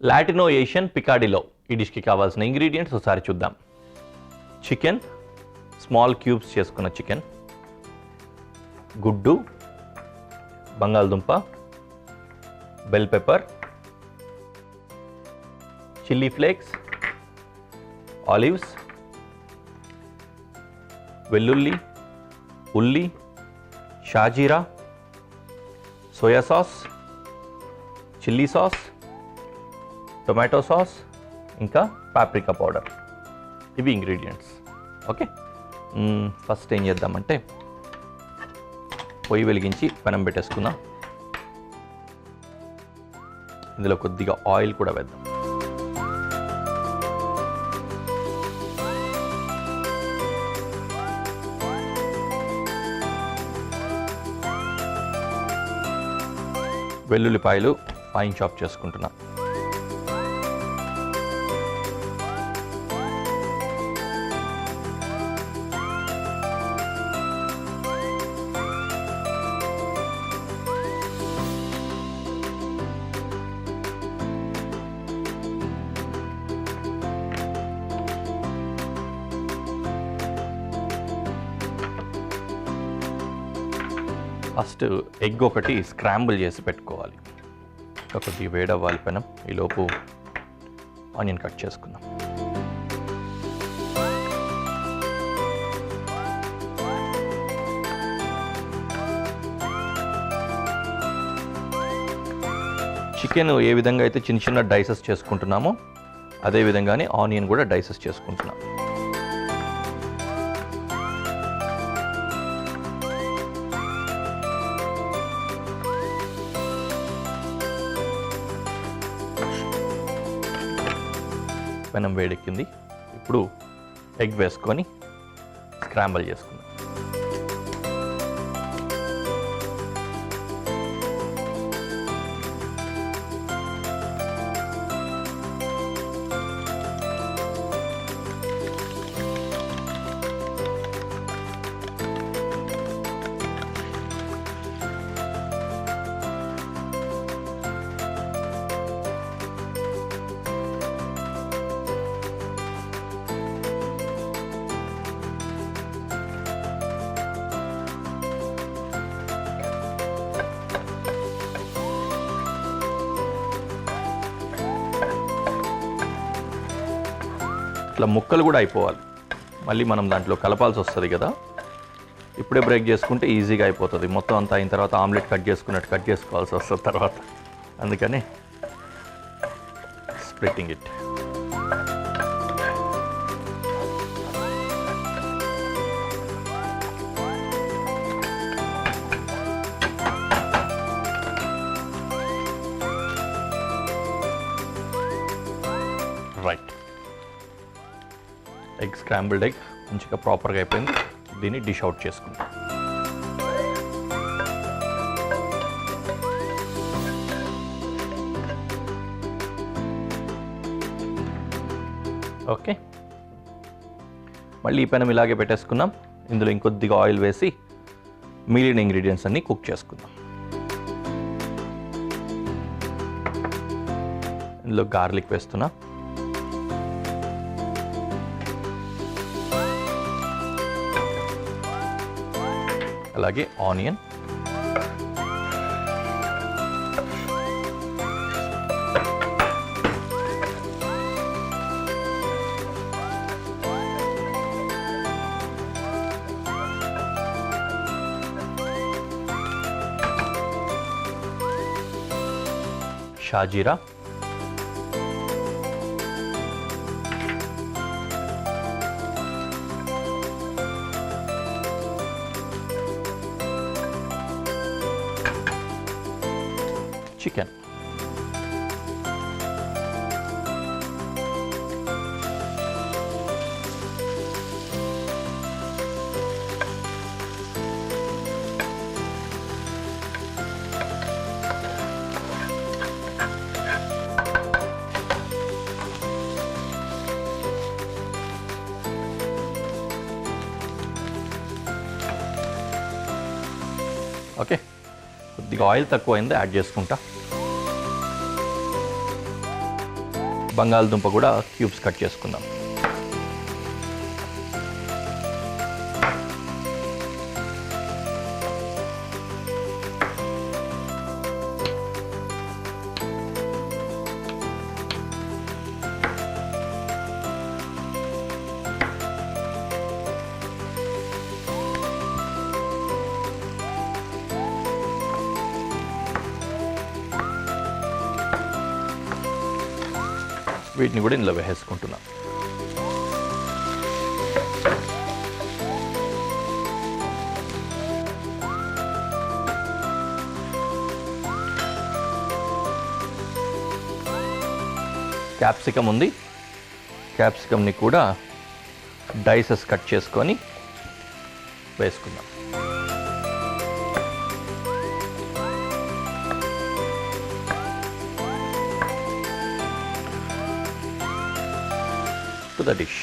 Latino Asian పికాడిలో ఈ డిష్కి కావాల్సిన ingredients ఒకసారి చూద్దాం. చికెన్, స్మాల్ క్యూబ్స్ చేసుకున్న చికెన్, గుడ్డు, బంగాళదుంప, bell pepper, chilli flakes, olives, వెల్లుల్లి, ఉల్లి, షాజీరా, soya sauce, chilli sauce, tomato sauce, ఇంకా పాప్రికా పౌడర్. ఇవి ఇంగ్రీడియంట్స్. ఓకే, ఫస్ట్ ఏం చేద్దామంటే పొయ్యి వెలిగించి పెనం పెట్టేసుకుందాం. ఇందులో కొద్దిగా ఆయిల్ కూడా వేద్దాం. వెల్లుల్లిపాయలు ఫైన్ చాప్ చేసుకుంటున్నాం. ఫస్ట్ ఎగ్ ఒకటి స్క్రాంబుల్ చేసి పెట్టుకోవాలి. కొద్దిగా వేడవ్వాలి పెనం. ఈలోపు ఆనియన్ కట్ చేసుకుందాం. చికెన్ ఏ విధంగా అయితే చిన్న చిన్న డైసెస్ చేసుకుంటున్నామో అదే విధంగానే ఆనియన్ కూడా డైసెస్ చేసుకుంటున్నాం. పెనం వేడెక్కింది. ఇప్పుడు ఎగ్ వేసుకొని స్క్రాంబుల్ చేసుకుందాం. ఇట్లా ముక్కలు కూడా అయిపోవాలి. మళ్ళీ మనం దాంట్లో కలపాల్సి వస్తుంది కదా. ఇప్పుడే బ్రేక్ చేసుకుంటే ఈజీగా అయిపోతుంది. మొత్తం అంతా అయిన తర్వాత ఆమ్లెట్ కట్ చేసుకున్నట్టు కట్ చేసుకోవాల్సి వస్తుంది తర్వాత. అందుకని splitting it. Right, egg scrambled egg మంచిగా ప్రాపర్గా అయిపోయింది. దీన్ని డిష్ అవుట్ చేసుకుందాం. ఓకే, మళ్ళీ ఈ పెనం ఇలాగే పెట్టేసుకుందాం. ఇందులో ఇంకొద్దిగా ఆయిల్ వేసి మిగిలిన ఇంగ్రీడియంట్స్ అన్నీ కుక్ చేసుకుందాం. ఇందులో గార్లిక్ వేస్తున్నా, అలాగే ఆనియన్, షాజీరా, చికెన్, ఓకే, కొద్దిగా ఆయిల్ తక్కువైంది యాడ్ చేసుకుంటా. బంగాళదుంప కూడా క్యూబ్స్ కట్ చేసుకుందాం. వీటిని కూడా ఇందులో వేసేసుకుంటున్నాం. క్యాప్సికమ్ ఉంది, క్యాప్సికమ్ని కూడా డైసెస్ కట్ చేసుకొని వేసుకుందాం. To the dish.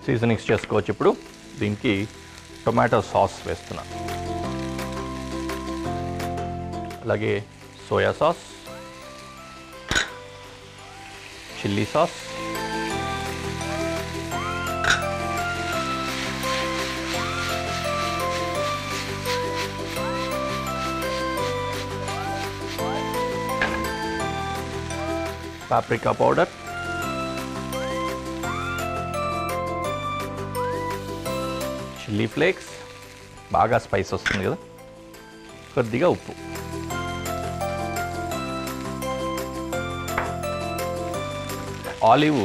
సీజనింగ్స్ చేసుకోవచ్చు. ఇప్పుడు దీనికి టొమాటో సాస్ వేస్తున్నా, అలాగే soya sauce, chilli sauce, paprika powder, chilli flakes, బాగా స్పైస్ వస్తుంది కదా, కొద్దిగా ఉప్పు, ఆలివ్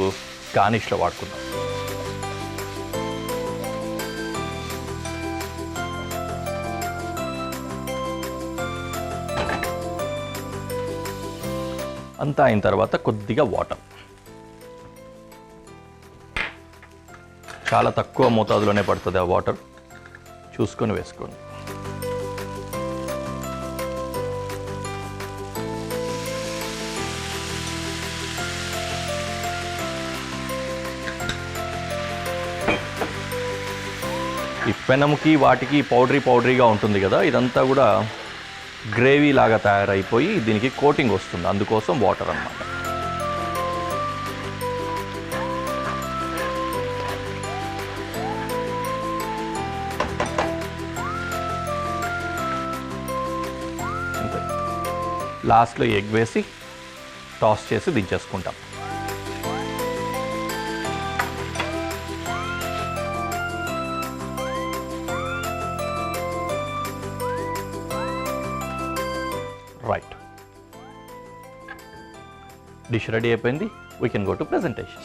గార్నిష్లో వాడుకుందాం. అంతా అయిన తర్వాత కొద్దిగా వాటర్, చాలా తక్కువ మోతాదులోనే పడుతుంది ఆ వాటర్, చూసుకొని వేసుకోండి. ఈ పెనముకి వాటికి పౌడరీగా ఉంటుంది కదా, ఇదంతా కూడా గ్రేవీ లాగా తయారైపోయి దీనికి కోటింగ్ వస్తుంది, అందుకోసం వాటర్ అన్నమాట. లాస్ట్లో ఎగ్ వేసి టాస్ చేసి దించేసుకుంటాం. రైట్, డిష్ రెడీ అయిపోయింది. We can go to presentation.